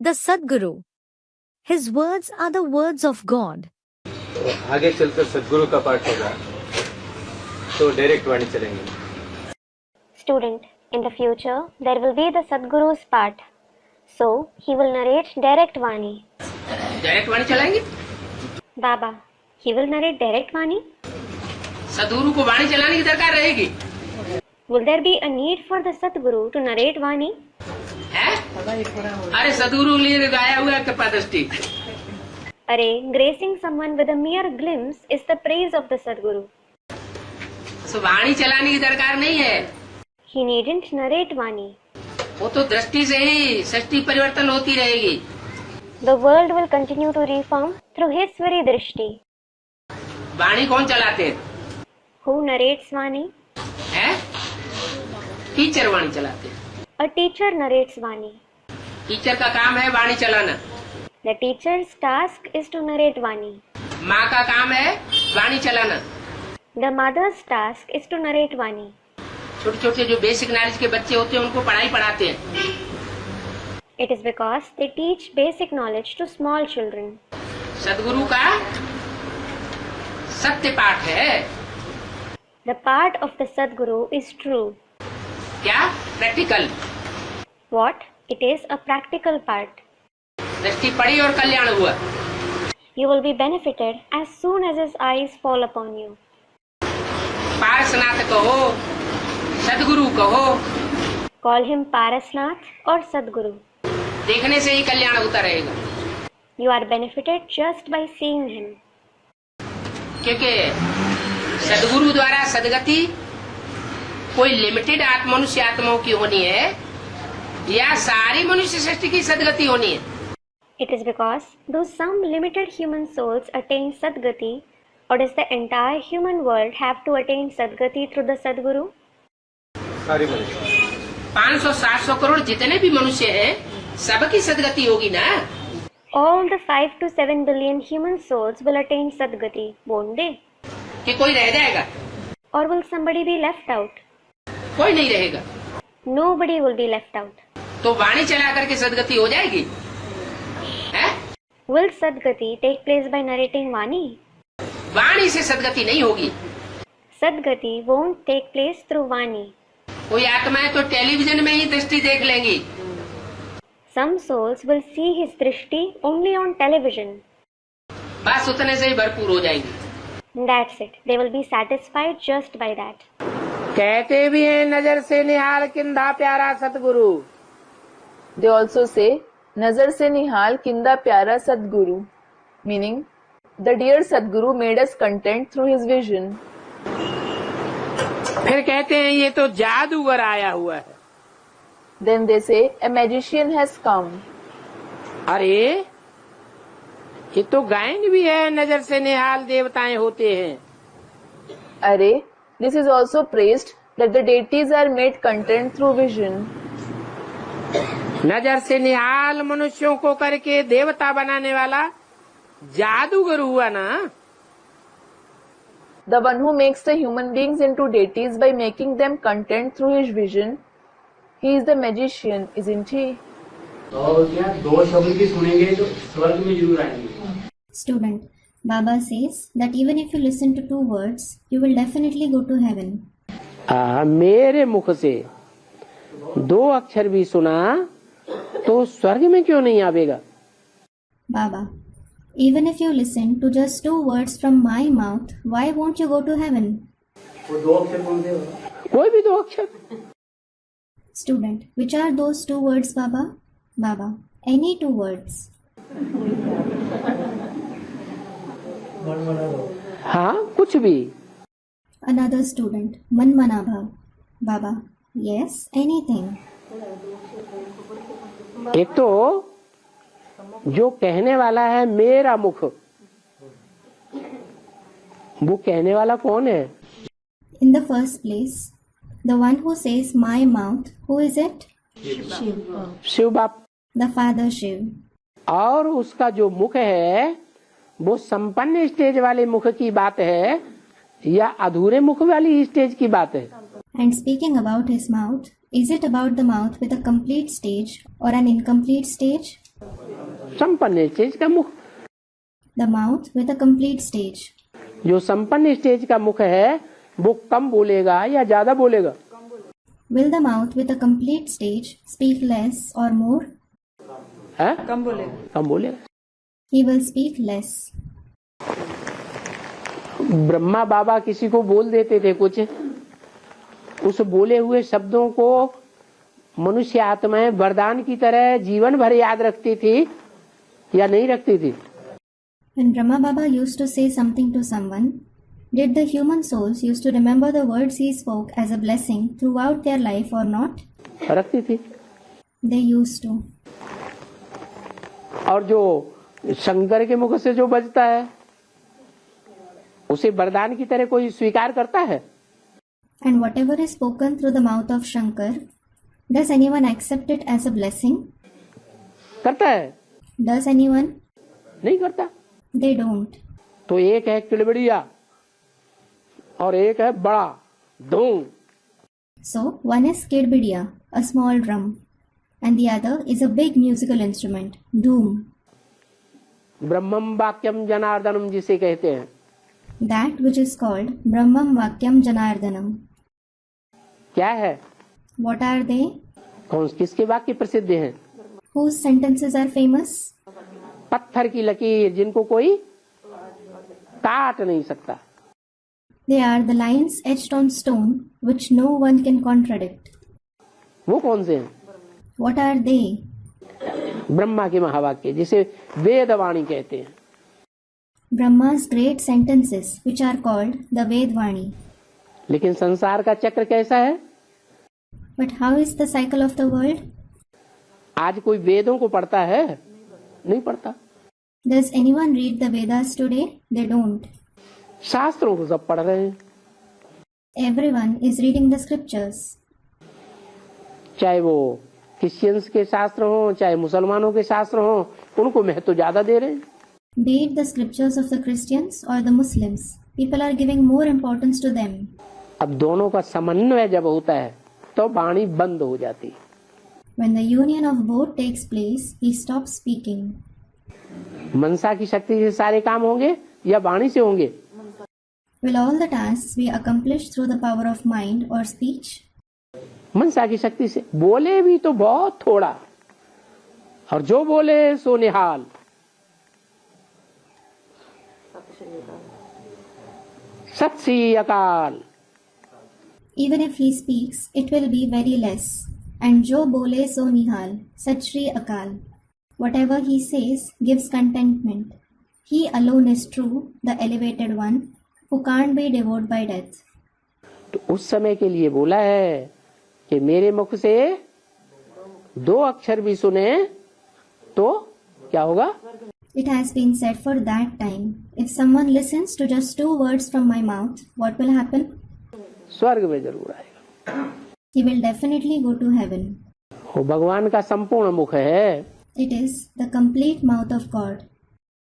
The Sadguru. His words are the words of God. तो आगे चलकर सदगुरु का पाठ होगा तो डायरेक्ट वाणी चलेंगे. Student, in the future there will be the Sadguru's part, so he will narrate direct Vani. Direct Vani चलाएंगे. Baba, he will narrate direct Vani. सदगुरु को वाणी चलाने की दरकार रहेगी. Will there be a need for the Sadguru to narrate Vani? है? अरे सदगुरु लिए गाया हुआ है कृपा दृष्टि. Array, gracing someone with a mere glimpse is the praise of the Sadguru. सो वाणी चलाने की दरकार नहीं है. He needn't narrate Vani. वो तो दृष्टि से ही सृष्टि परिवर्तन होती रहेगी. The world will continue to reform through his very drishti. वाणी कौन चलाते हैं? Who narrates Vani? है? टीचर वाणी चलाते हैं. A teacher narrates Vani. Teacher का काम है वाणी चलाना. The teacher's task is to narrate Vani. माँ का काम है वाणी चलाना. The mother's task is to narrate Vani. छोटे छोटे जो बेसिक नॉलेज के बच्चे होते हैं उनको पढ़ाई पढ़ाते हैं. It is because they teach basic knowledge to small children. सदगुरु का सत्य पाठ है. The part of the Sadguru is true. क्या? Practical. What? It is a practical part. दृष्टि पड़ी और कल्याण हुआ. You will be benefited as soon as his eyes fall upon you. Parasnath कहो, सदगुरु कहो, Call him Parasnath or Sadguru. देखने से ही कल्याण होता रहेगा. You are benefited just by seeing him. क्योंकि सदगुरु द्वारा सदगति कोई लिमिटेड मनुष्य आत्माओं की होनी है या सारी मनुष्य सृष्टि की सदगति होनी है. It is because though some limited human souls attain Sadgati, or does the entire human world have to attain Sadgati through the Sadguru? सारी मनुष्य 500-700 करोड़ जितने भी मनुष्य हैं सबकी सदगति होगी ना. All the 5 to 7 billion human souls will attain Sadgati, won't they? कि कोई रह जाएगा? Or will somebody be left out? कोई नहीं रहेगा. Nobody will be left out. तो वाणी चला करके सदगति हो जाएगी. है? Will Sadgati take place by narrating Vani? वाणी से सदगति नहीं होगी. Sadgati won't take place through Vani. कोई आत्माएं तो टेलीविजन में ही दृष्टि देख लेंगी. Some souls will see his drishti only on television. बस उतने से ही भरपूर हो जाएंगी. That's it. They will be satisfied just by that. कहते भी हैं नजर से निहाल किंदा प्यारा सतगुरु. They also say, Nazar se nihal kinda pyara Sadguru, meaning, the dear Sadguru made us content through his vision. फिर कहते हैं ये तो जादूगर आया हुआ है. Then they say, a magician has come. अरे ये तो गायन भी है नजर से निहाल देवताएं होते हैं. Array, this is also praised that the deities are made content through vision. नजर से निहाल मनुष्यों को करके देवता बनाने वाला जादूगर हुआ ना. The one who makes the human beings into deities by making them content through his vision, he is the magician, isn't he? और क्या 2 शब्द भी सुनेंगे तो स्वर्ग में जरूर आएंगे. Student, Baba says that even if you listen to 2 words, you will definitely go to heaven. मेरे मुख से 2 अक्षर भी सुना तो स्वर्ग में क्यों नहीं आवेगा. Baba, even if you listen to just 2 words from my mouth, why won't you go to heaven? वो 2 अक्षर कौन से? कोई भी 2 अक्षर. Student, which are those 2 words, Baba? Baba, any 2 words. हाँ कुछ भी. Another student, Manmanabha. Baba, yes, anything. एक तो जो कहने वाला है मेरा मुख, वो कहने वाला कौन है? In the first place, the one who says my mouth, who is it? Shiv बाप. The Father Shiv. और उसका जो मुख है वो संपन्न स्टेज वाले मुख की बात है या अधूरे मुख वाली स्टेज की बात है? And speaking about his mouth, is it about the mouth with a complete stage or an incomplete stage? संपन्न स्टेज का मुख। The mouth with a complete stage. जो संपन्न स्टेज का मुख है वो कम बोलेगा या ज्यादा बोलेगा? Will the mouth with a complete stage speak less or more? है? कम बोलेगा। He will speak less. Brahma बाबा किसी को बोल देते थे कुछ, उस बोले हुए शब्दों को मनुष्य आत्माएं वरदान की तरह जीवन भर याद रखती थी या नहीं रखती थी? When Brahma Baba used to say something to someone, did the human souls used to remember the words he spoke as a blessing throughout their life or not? रखती थी। They used to. और जो शंकर के मुख से जो बजता है उसे वरदान की तरह कोई स्वीकार करता है? And whatever is spoken through the mouth of Shankar, does anyone accept it as a blessing? करता है? Does anyone? नहीं करता। They don't. तो एक है किड़बड़िया और एक है बड़ा धूम। So, one is Kedbidia, a small drum, and the other is a big musical instrument, Dhoom. ब्रह्मम वाक्यम जनार्दनम जिसे कहते हैं, That which is called Brahmam Vakyam Janardhanam. क्या है? What are they? कौन किसके वाक्य प्रसिद्ध हैं? Whose sentences are famous? पत्थर की लकीर जिनको कोई काट नहीं सकता। They are the lines etched on stone which no one can contradict. वो कौन से हैं? What are they? ब्रह्मा के महावाक्य जिसे वेदवाणी कहते हैं। Brahma's great sentences which are called the Vedvani. लेकिन संसार का चक्र कैसा है? But how is the cycle of the world? आज कोई वेदों को पढ़ता है? नहीं पढ़ता। Does anyone read the Vedas today? They don't. शास्त्रों को सब पढ़ रहे हैं। Everyone is reading the scriptures. चाहे वो क्रिश्चियंस के शास्त्र हो चाहे मुसलमानों के शास्त्र हो, उनको महत्व ज्यादा दे रहे हैं। Be it the scriptures of the Christians or the Muslims, people are giving more importance to them. अब दोनों का समन्वय जब होता है तो वाणी बंद हो जाती। When the union of both takes place, he stops speaking. मनसा की शक्ति से सारे काम होंगे या वाणी से होंगे? Will all the tasks be accomplished through the power of mind or speech? मनसा की शक्ति से। बोले भी तो बहुत थोड़ा, और जो बोले सो निहाल। सत श्री अकाल। Even if he speaks, it will be very less. And jo bole so nihal, Sat Shri Akal. Whatever he says gives contentment. He alone is true, the elevated one, who can't be devoured by death. तो उस समय के लिए बोला है कि मेरे मुख से 2 अक्षर भी सुने तो क्या होगा? It has been said for that time. If someone listens to just 2 words from my mouth, what will happen? स्वर्ग में जरूर आएगा। He will definitely go to heaven. वो भगवान का संपूर्ण मुख है। It is the complete mouth of God.